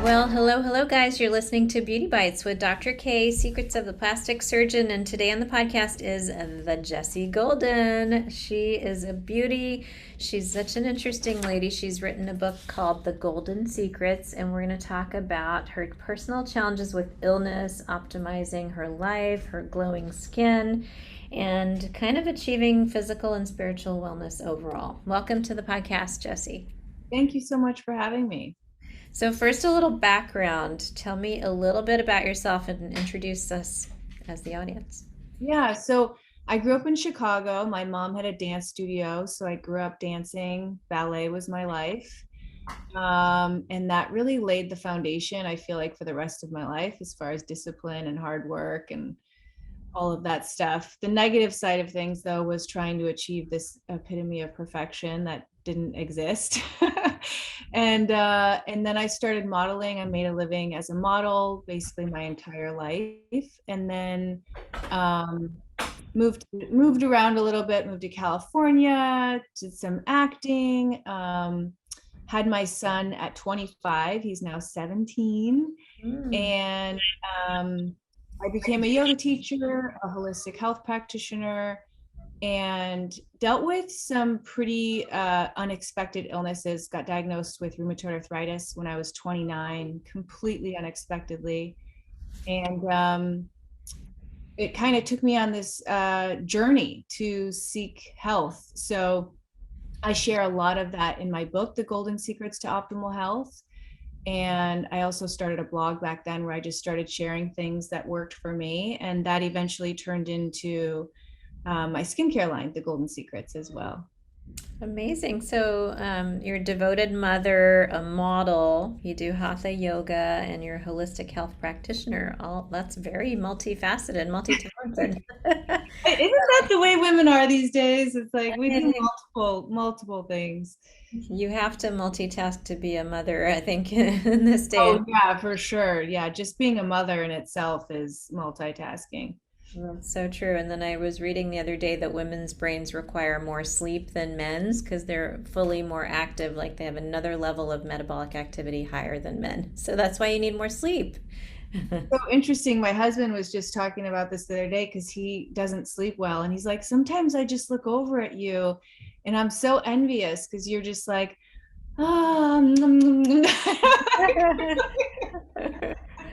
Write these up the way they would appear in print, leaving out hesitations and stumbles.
Well, hello, guys. You're listening to Beauty Bytes with Dr. K, Secrets of the Plastic Surgeon. And today on the podcast is the Jessie Golden. She is a beauty. She's such an interesting lady. She's written a book called The Golden Secrets, and we're going to talk about her personal challenges with illness, optimizing her life, her glowing skin, and kind of achieving physical and spiritual wellness overall. Welcome to the podcast, Jessie. Thank you so much for having me. So, first, a little background. Tell me a little bit about yourself and introduce us as the audience. Yeah, so I grew up in Chicago. My mom had a dance studio, so I grew up dancing. Ballet was my life. And that really laid the foundation, I feel like, for the rest of my life as far as discipline and hard work and all of that stuff. The negative side of things, though, was trying to achieve this epitome of perfection that didn't exist. And then I started modeling. I made a living as a model basically my entire life, and then moved around a little bit. Moved to California, did some acting. Had my son at 25. He's now 17, and I became a yoga teacher, a holistic health practitioner, and dealt with some pretty unexpected illnesses. Got diagnosed with rheumatoid arthritis when I was 29, completely unexpectedly. And it kind of took me on this journey to seek health. So I share a lot of that in my book, The Golden Secrets to Optimal Health. And I also started a blog back then where I just started sharing things that worked for me. And that eventually turned into my skincare line, The Golden Secrets, as well. Amazing. So, you're a devoted mother, a model, you do hatha yoga, and you're a holistic health practitioner. All that's very multifaceted, multi-talented. Isn't that the way women are these days? It's like we do multiple things. You have to multitask to be a mother, I think, in this day. Oh yeah, for sure. Yeah, just being a mother in itself is multitasking. That's so true. And then I was reading the other day that women's brains require more sleep than men's because they're fully more active, like they have another level of metabolic activity higher than men. So that's why you need more sleep. So interesting. My husband was just talking about this the other day because he doesn't sleep well. And he's like, sometimes I just look over at you and I'm so envious because you're just like, ah,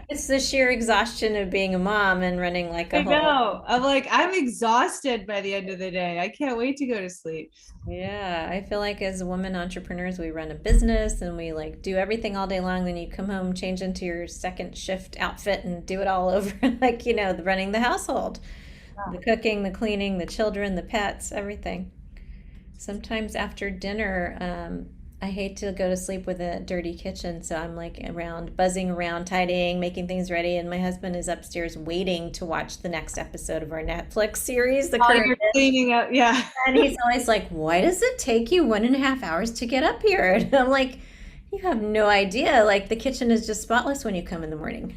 It's the sheer exhaustion of being a mom and running like a I whole. know. I'm like, I'm exhausted by the end of the day. I can't wait to go to sleep. Yeah, I feel like as women entrepreneurs, we run a business and we like do everything all day long. Then you come home, change into your second shift outfit and do it all over, like, running the household, the cooking, the cleaning, the children, the pets, everything. Sometimes after dinner, I hate to go to sleep with a dirty kitchen, so I'm like around, buzzing around, tidying, making things ready, and my husband is upstairs waiting to watch the next episode of our Netflix series, the While current. you're cleaning up, yeah. And he's always like, "Why does it take you 1.5 hours to get up here?" And I'm like, "You have no idea. Like the kitchen is just spotless when you come in the morning."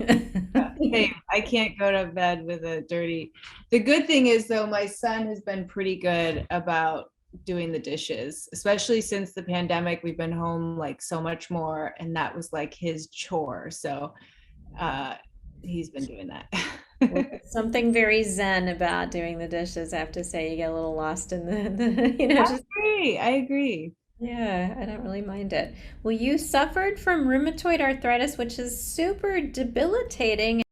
Hey, I can't go to bed with a dirty. The good thing is, though, my son has been pretty good about doing the dishes, especially since the pandemic. We've been home like so much more, and that was like his chore. So uh, he's been doing that. Something very zen about doing the dishes. I have to say, you get a little lost in I just. agree. I agree. Yeah, I don't really mind it. Well, you suffered from rheumatoid arthritis, which is super debilitating.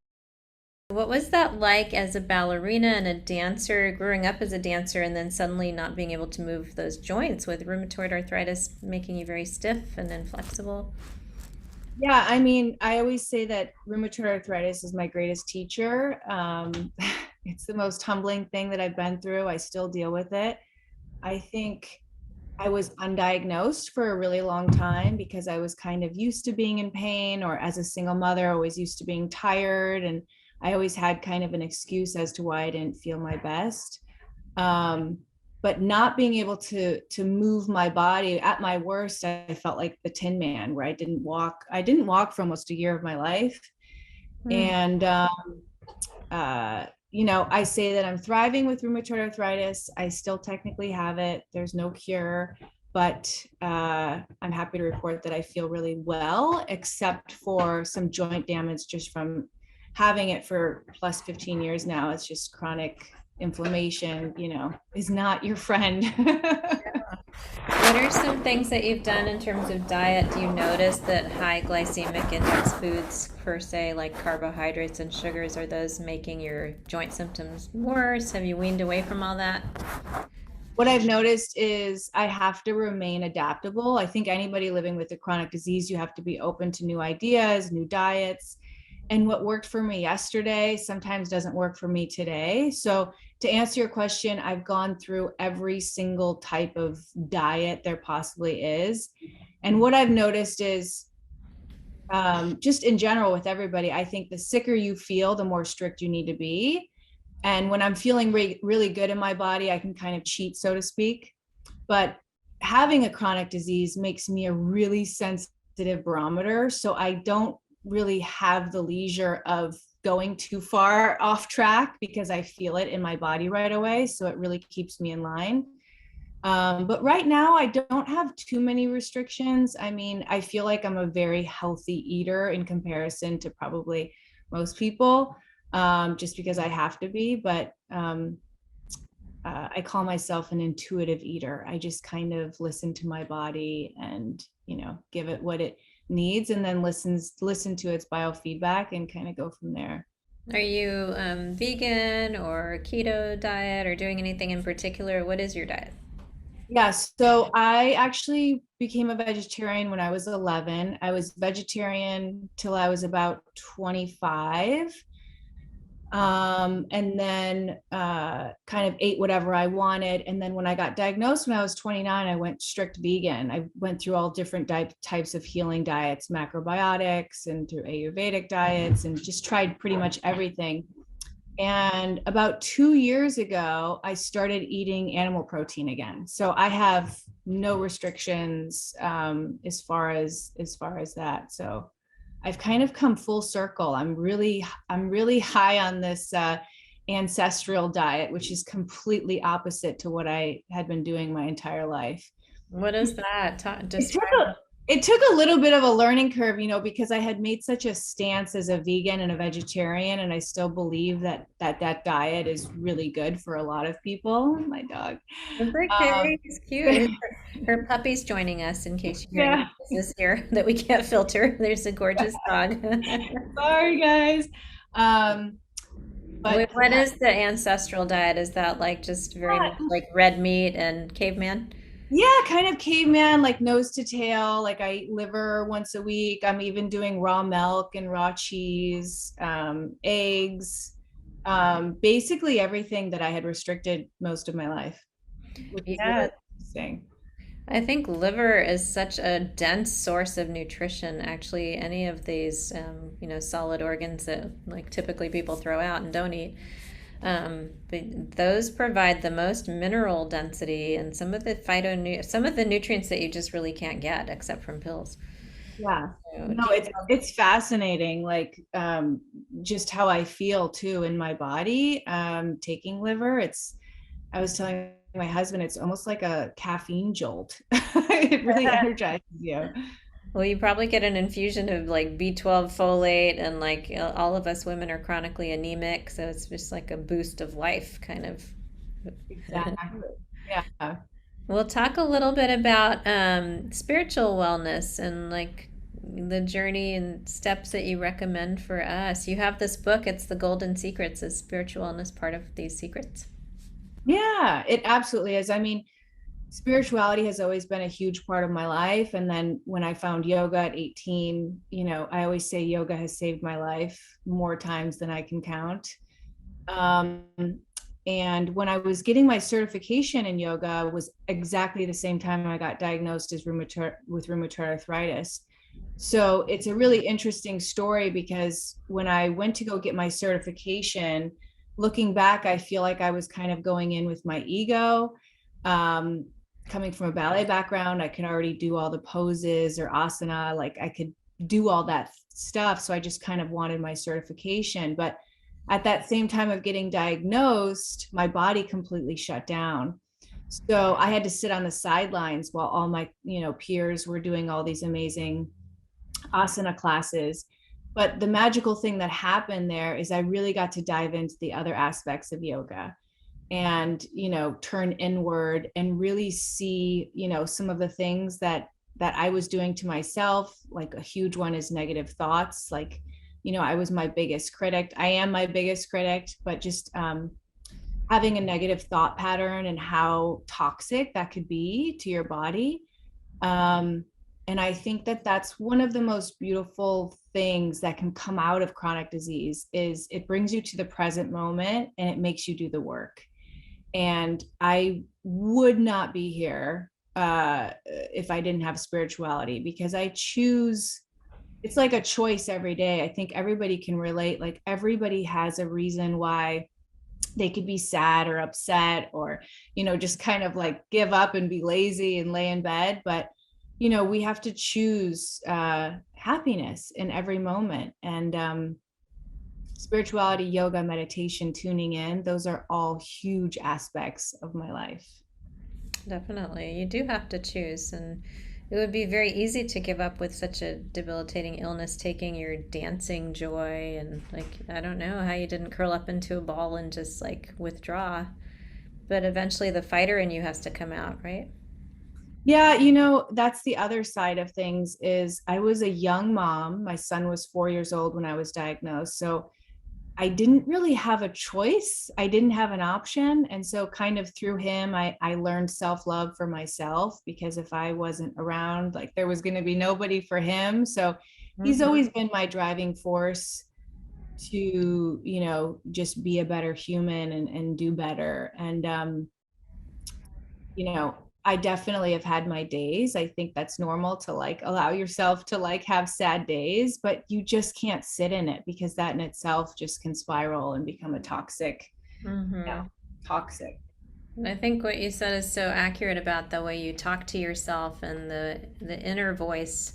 What was that like as a ballerina and a dancer, growing up as a dancer, and then suddenly not being able to move those joints with rheumatoid arthritis making you very stiff and inflexible? Yeah, I mean, I always say that rheumatoid arthritis is my greatest teacher. It's the most humbling thing that I've been through. I still deal with it. I think I was undiagnosed for a really long time because I was kind of used to being in pain, or as a single mother, always used to being tired. And I always had kind of an excuse as to why I didn't feel my best. Um, but not being able to move my body at my worst, I felt like the Tin Man, where I didn't walk for almost a year of my life. Hmm. And I say that I'm thriving with rheumatoid arthritis. I still technically have it. There's no cure, but I'm happy to report that I feel really well, except for some joint damage just from having it for plus 15 years now. It's just chronic inflammation, is not your friend. What are some things that you've done in terms of diet? Do you notice that high glycemic index foods, per se, like carbohydrates and sugars, are those making your joint symptoms worse? Have you weaned away from all that? What I've noticed is I have to remain adaptable. I think anybody living with a chronic disease, you have to be open to new ideas, new diets. And what worked for me yesterday sometimes doesn't work for me today. So to answer your question, I've gone through every single type of diet there possibly is. And what I've noticed is just in general with everybody, I think the sicker you feel, the more strict you need to be. And when I'm feeling really good in my body, I can kind of cheat, so to speak. But having a chronic disease makes me a really sensitive barometer. So I don't really have the leisure of going too far off track because I feel it in my body right away. So it really keeps me in line. But right now, I don't have too many restrictions. I mean, I feel like I'm a very healthy eater in comparison to probably most people, just because I have to be. But I call myself an intuitive eater. I just kind of listen to my body and, give it what it needs, and then listen to its biofeedback and kind of go from there. Are you vegan or keto diet or doing anything in particular? What is your diet? Yeah, so I actually became a vegetarian when I was 11. I was vegetarian till I was about 25. And then kind of ate whatever I wanted. And then when I got diagnosed when I was 29, I went strict vegan. I went through all different types of healing diets, macrobiotics and through Ayurvedic diets, and just tried pretty much everything. And about 2 years ago, I started eating animal protein again. So I have no restrictions as far as that. So I've kind of come full circle. I'm really high on this ancestral diet, which is completely opposite to what I had been doing my entire life. What is that? It took a little bit of a learning curve, because I had made such a stance as a vegan and a vegetarian, and I still believe that diet is really good for a lot of people. My dog. It's okay. It's cute. Her puppy's joining us in case you hear any voices here that we can't filter. There's a gorgeous dog. Sorry, guys. But What is the ancestral diet? Is that like just very much like red meat and caveman? Yeah, kind of caveman, like nose to tail. Like I eat liver once a week. I'm even doing raw milk and raw cheese, eggs, basically everything that I had restricted most of my life, which is really interesting. I think liver is such a dense source of nutrition. Actually, any of these, solid organs that like typically people throw out and don't eat, but those provide the most mineral density and some of the nutrients that you just really can't get except from pills. Yeah. So, No, it's fascinating, like just how I feel too in my body. Taking liver, I was telling my husband, it's almost like a caffeine jolt. It really energizes you. well, you probably get an infusion of like B12 folate, and like all of us women are chronically anemic, so it's just like a boost of life, kind of. Exactly. Yeah. We'll talk a little bit about spiritual wellness and like the journey and steps that you recommend for us. You have this book, it's The Golden Secrets. Is spiritual wellness part of these secrets? Yeah, it absolutely is. I mean, spirituality has always been a huge part of my life. And then when I found yoga at 18, I always say yoga has saved my life more times than I can count. And when I was getting my certification in yoga was exactly the same time I got diagnosed with rheumatoid arthritis. So it's a really interesting story because when I went to go get my certification, looking back, I feel like I was kind of going in with my ego. Coming from a ballet background, I could already do all the poses or asana, like I could do all that stuff. So I just kind of wanted my certification. But at that same time of getting diagnosed, my body completely shut down. So I had to sit on the sidelines while all my, peers were doing all these amazing asana classes. But the magical thing that happened there is I really got to dive into the other aspects of yoga and, turn inward and really see, some of the things that I was doing to myself. Like a huge one is negative thoughts. Like, I was my biggest critic. I am my biggest critic, but just having a negative thought pattern and how toxic that could be to your body. Um, and I think that that's one of the most beautiful things that can come out of chronic disease is it brings you to the present moment and it makes you do the work. And I would not be here if I didn't have spirituality, because I choose. It's like a choice every day. I think everybody can relate. Like everybody has a reason why they could be sad or upset or, just kind of like give up and be lazy and lay in bed. But, we have to choose happiness in every moment. And spirituality, yoga, meditation, tuning in, those are all huge aspects of my life. Definitely. You do have to choose. And it would be very easy to give up with such a debilitating illness, taking your dancing joy. And, like, I don't know how you didn't curl up into a ball and just, like, withdraw. But eventually the fighter in you has to come out, right? Yeah, that's the other side of things is I was a young mom. My son was 4 years old when I was diagnosed. So I didn't really have a choice. I didn't have an option. And so kind of through him, I learned self-love for myself, because if I wasn't around, like there was going to be nobody for him. So he's Mm-hmm. always been my driving force to, just be a better human and do better. And, I definitely have had my days. I think that's normal to like allow yourself to like have sad days, but you just can't sit in it because that in itself just can spiral and become a toxic, Mm-hmm. toxic. And I think what you said is so accurate about the way you talk to yourself and the inner voice,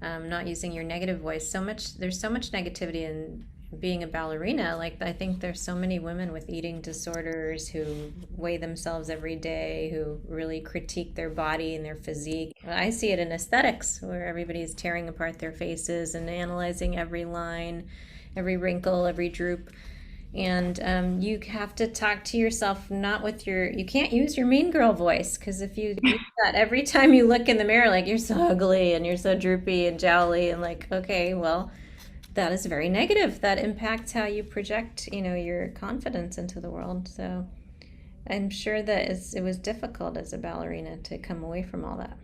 not using your negative voice. There's so much negativity in being a ballerina. Like, I think there's so many women with eating disorders who weigh themselves every day, who really critique their body and their physique. I see it in aesthetics, where everybody's tearing apart their faces and analyzing every line, every wrinkle, every droop. And you have to talk to yourself, not with you can't use your mean girl voice, because if you use that every time you look in the mirror, like, you're so ugly and you're so droopy and jowly, and like, okay, well, that is very negative. That impacts how you project, your confidence into the world. So I'm sure that it was difficult as a ballerina to come away from all that.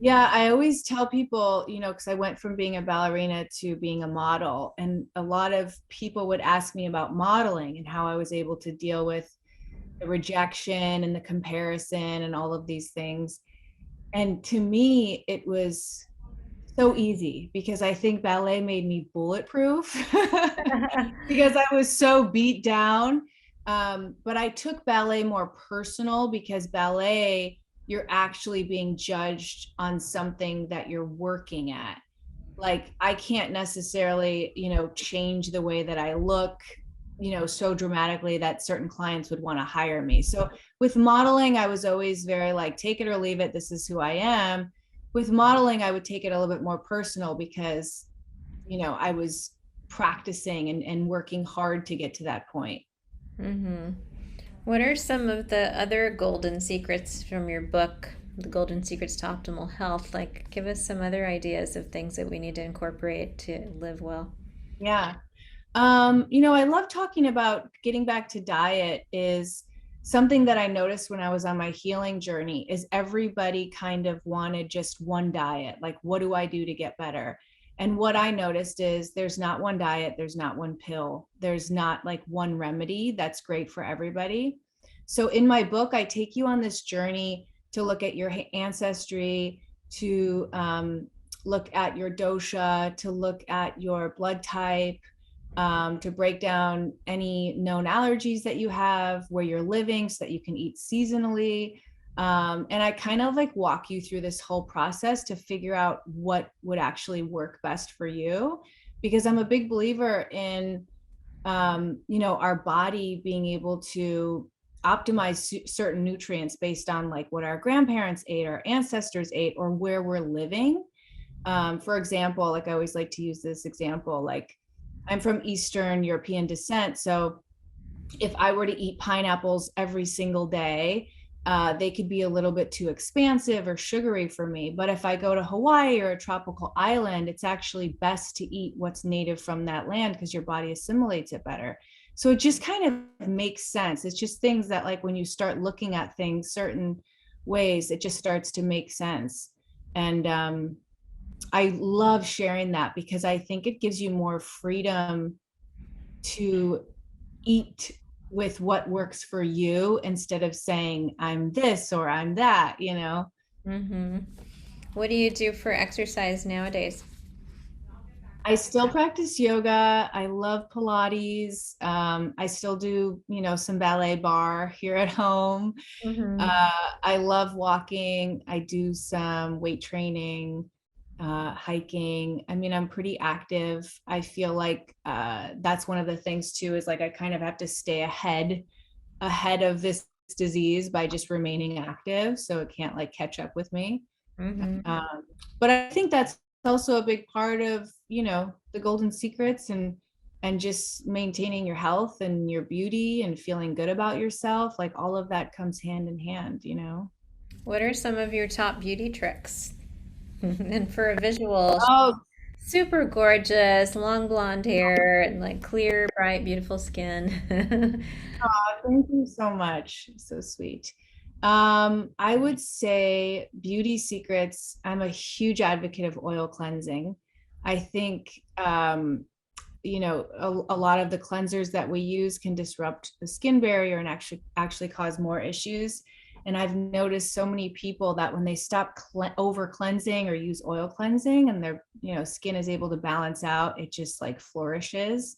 Yeah, I always tell people, because I went from being a ballerina to being a model, and a lot of people would ask me about modeling and how I was able to deal with the rejection and the comparison and all of these things. And to me, it was so easy because I think ballet made me bulletproof because I was so beat down. But I took ballet more personal because ballet, you're actually being judged on something that you're working at. Like I can't necessarily, change the way that I look, so dramatically that certain clients would want to hire me. So with modeling, I was always very like, take it or leave it. This is who I am. With modeling, I would take it a little bit more personal because, I was practicing and working hard to get to that point. Mm-hmm. What are some of the other golden secrets from your book, The Golden Secrets to Optimal Health? Like, give us some other ideas of things that we need to incorporate to live well. Yeah. I love talking about getting back to diet is something that I noticed when I was on my healing journey is everybody kind of wanted just one diet. Like, what do I do to get better? And what I noticed is there's not one diet, there's not one pill, there's not like one remedy that's great for everybody. So in my book, I take you on this journey to look at your ancestry, to look at your dosha, to look at your blood type, to break down any known allergies that you have, where you're living, so that you can eat seasonally. And I kind of like walk you through this whole process to figure out what would actually work best for you. Because I'm a big believer in, our body being able to optimize certain nutrients based on like what our grandparents ate, our ancestors ate, or where we're living. For example, like I always like to use this example, like I'm from Eastern European descent. So if I were to eat pineapples every single day, they could be a little bit too expansive or sugary for me. But if I go to Hawaii or a tropical island, it's actually best to eat what's native from that land because your body assimilates it better. So it just kind of makes sense. It's just things that, like, when you start looking at things certain ways, it just starts to make sense. And I love sharing that because I think it gives you more freedom to eat with what works for you instead of saying I'm this or I'm that, you know. Mm-hmm. What do you do for exercise nowadays? I still practice yoga. I love Pilates. I still do, you know, some ballet bar here at home. Mm-hmm. I love walking. I do some weight training, hiking. I mean, I'm pretty active. I feel like that's one of the things too, is like I kind of have to stay ahead of this disease by just remaining active, so it can't like catch up with me. Mm-hmm. Um, but I think that's also a big part of, you know, the golden secrets, and just maintaining your health and your beauty and feeling good about yourself. Like all of that comes hand in hand, you know. What are some of your top beauty tricks? And for a visual, Oh, super gorgeous, long blonde hair, and like clear, bright, beautiful skin. thank you so much. So sweet. I would say beauty secrets. I'm a huge advocate of oil cleansing. I think you know, a lot of the cleansers that we use can disrupt the skin barrier and actually cause more issues. And I've noticed so many people that when they stop over cleansing or use oil cleansing, and their, you know, skin is able to balance out, it just like flourishes.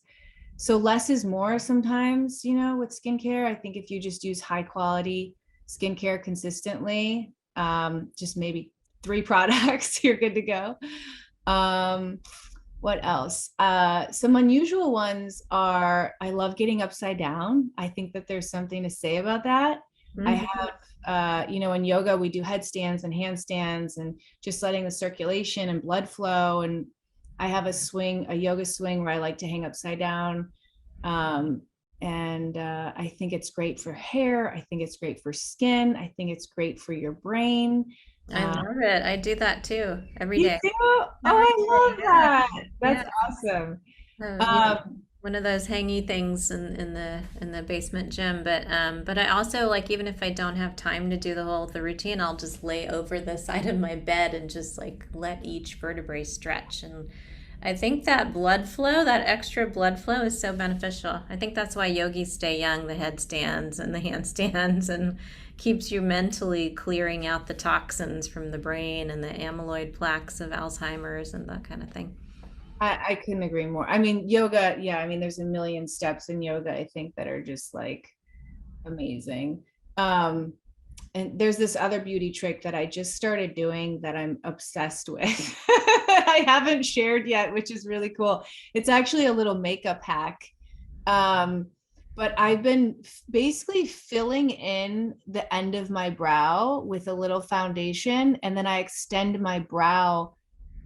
So less is more sometimes, you know, with skincare. I think if you just use high quality skincare consistently, just maybe 3 products, you're good to go. Um, what else? Some unusual ones are, I love getting upside down. I think that there's something to say about that. I Mhm. have, you know, in yoga, we do headstands and handstands and just letting the circulation and blood flow. And I have a yoga swing where I like to hang upside down. Um, and I think it's great for hair. I think it's great for skin. I think it's great for your brain. I Um, love it. I do that too every you day. do? Oh, Every I day, love yeah. that. That's Yeah. awesome. You know, Um, one of those hangy things in the basement gym. But I also like, even if I don't have time to do the routine, I'll just lay over the side of my bed and just like let each vertebrae stretch. And I think that blood flow, that extra blood flow, is so beneficial. I think that's why yogis stay young, the headstands and the handstands, and keeps you mentally clearing out the toxins from the brain and the amyloid plaques of Alzheimer's and that kind of thing. I couldn't agree more. I mean, yoga, yeah, I mean, there's a million steps in yoga, I think, that are just like amazing. Um, and there's this other beauty trick that I just started doing that I'm obsessed with. I haven't shared yet, which is really cool. It's actually a little makeup hack. Um, but I've been basically filling in the end of my brow with a little foundation, and then I extend my brow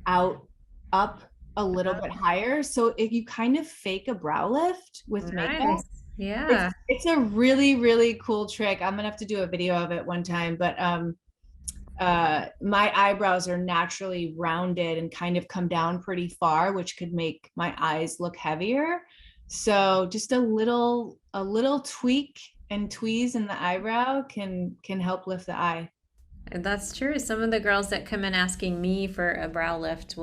out up a little bit higher. So if you kind of fake a brow lift with makeup, Nice. Yeah. it's a really, really cool trick. I'm gonna have to do a video of it one time, but my eyebrows are naturally rounded and kind of come down pretty far, which could make my eyes look heavier. So just a little tweak and tweeze in the eyebrow can help lift the eye. And that's true. Some of the girls that come in asking me for a brow lift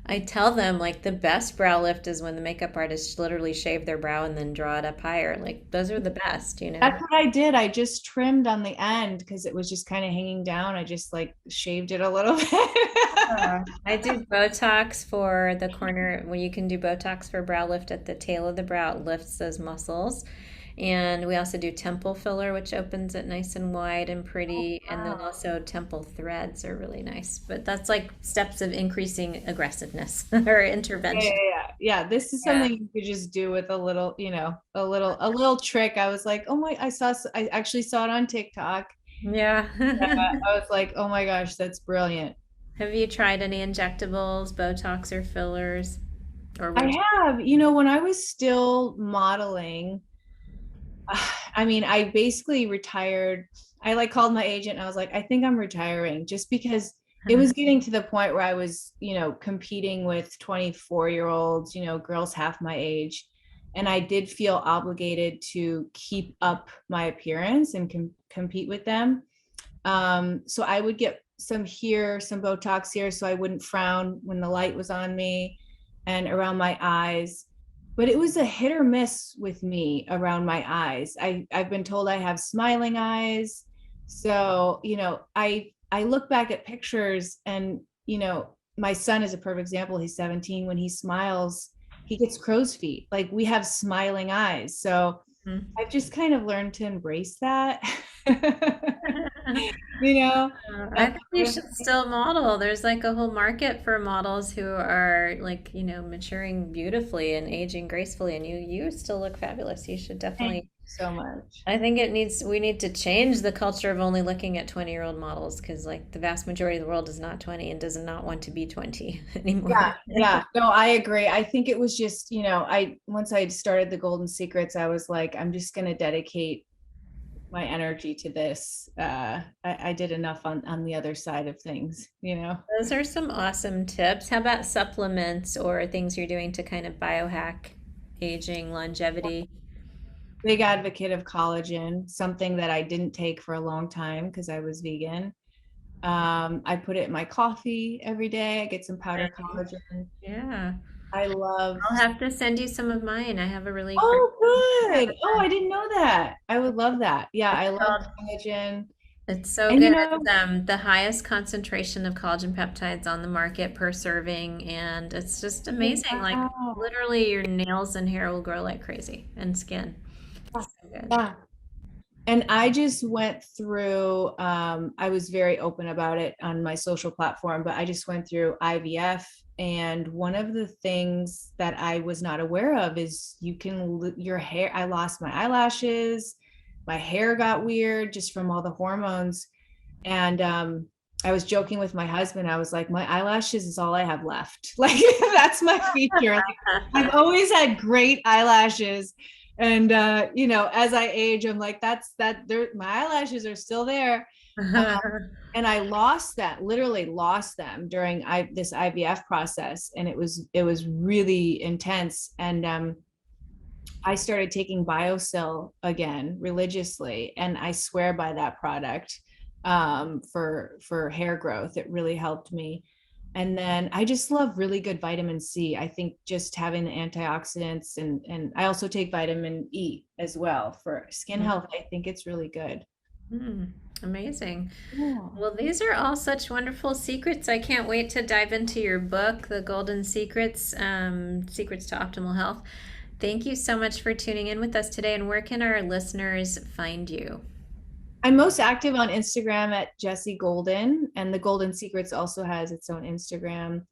I tell them like the best brow lift is when the makeup artist literally shave their brow and then draw it up higher. Like those are the best, you know? That's what I did. I just trimmed on the end because it was just kind of hanging down. I just like shaved it a little bit. I do Botox for the corner. Well, you can do Botox for brow lift at the tail of the brow. It lifts those muscles. And we also do temple filler, which opens it nice and wide and pretty. And then Wow. also temple threads are really nice. But that's like steps of increasing aggressiveness or Yeah, yeah, intervention. yeah. Yeah, this is Yeah. something you could just do with a little, a little trick. I was like, oh my, I actually saw it on TikTok. Yeah. I was like, oh my gosh, that's brilliant. Have you tried any injectables, Botox or fillers? Or I would you? have, when I was still modeling, I mean, I basically retired. I like called my agent and I was like, I think I'm retiring just because it was getting to the point where I was, competing with 24-year-olds, girls half my age. And I did feel obligated to keep up my appearance and compete with them. So I would get some here, some Botox here, so I wouldn't frown when the light was on me and around my eyes. But it was a hit or miss with me around my eyes. I've been told I have smiling eyes. So, I look back at pictures and, my son is a perfect example. He's 17. When he smiles, he gets crow's feet. Like we have smiling eyes. So I've just kind of learned to embrace that. you know I and think you should still model. There's like a whole market for models who are like, maturing beautifully and aging gracefully, and you still look fabulous. You should thank you definitely. so much. I think we need to change the culture of only looking at 20-year-old models because like the vast majority of the world is not 20 and does not want to be 20 anymore. Yeah, yeah, no, I agree. I think it was just, I once I started the Golden Secrets, I was like, I'm just going to dedicate my energy to this. I did enough on the other side of things. Those are some awesome tips. How about supplements or things you're doing to kind of biohack aging, longevity? Big advocate of collagen, something that I didn't take for a long time because I was vegan. I put it in my coffee every day. I get some powder Nice. collagen. Yeah. I love. I'll have to send you some of mine. I have a really great. Oh, Yeah. good. Oh, I didn't know that. I would love that. Yeah, It's I love called. collagen. It's so And good. It's the highest concentration of collagen peptides on the market per serving, and it's just amazing. Like wow. literally, your nails and hair will grow like crazy, and skin. Yeah. So good. Yeah. And I just went through, I was very open about it on my social platform, but I just went through IVF. And one of the things that I was not aware of is your hair, I lost my eyelashes, my hair got weird just from all the hormones. And I was joking with my husband. I was like, my eyelashes is all I have left. Like, that's my feature. Like, I've always had great eyelashes. And as I age, I'm like, that's that there my eyelashes are still there. And I lost that, literally lost them during this IVF process. And it was really intense. And I started taking BioSil again religiously, and I swear by that product for hair growth. It really helped me. And then I just love really good vitamin C. I think just having the antioxidants, and I also take vitamin E as well for skin health. I think it's really good. Mm, amazing. Yeah. Well, these are all such wonderful secrets. I can't wait to dive into your book, The Golden Secrets, Secrets to Optimal Health. Thank you so much for tuning in with us today. And where can our listeners find you? I'm most active on Instagram at Jessie Golden, and the Golden Secrets also has its own Instagram.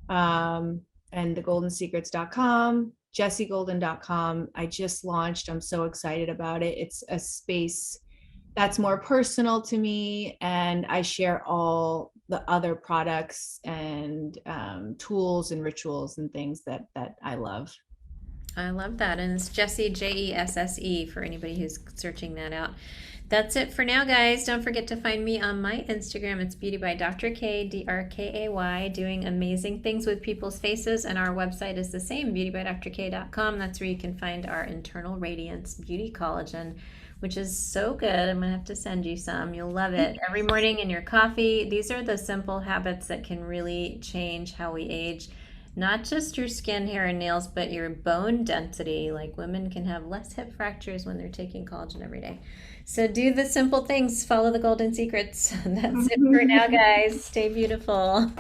And thegolden-secrets.com, jessiegolden.com. I just launched. I'm so excited about it. It's a space that's more personal to me, and I share all the other products and tools and rituals and things that I love. I love that. And it's Jessie, Jesse, for anybody who's searching that out. That's it for now, guys. Don't forget to find me on my Instagram. It's Beauty by Dr. K, DRKAY, doing amazing things with people's faces. And our website is the same, beautybydrk.com. That's where you can find our internal radiance beauty collagen, which is so good. I'm going to have to send you some. You'll love it. Every morning in your coffee. These are the simple habits that can really change how we age. Not just your skin, hair, and nails, but your bone density. Like women can have less hip fractures when they're taking collagen every day. So do the simple things, follow the golden secrets. That's it for now, guys. Stay beautiful.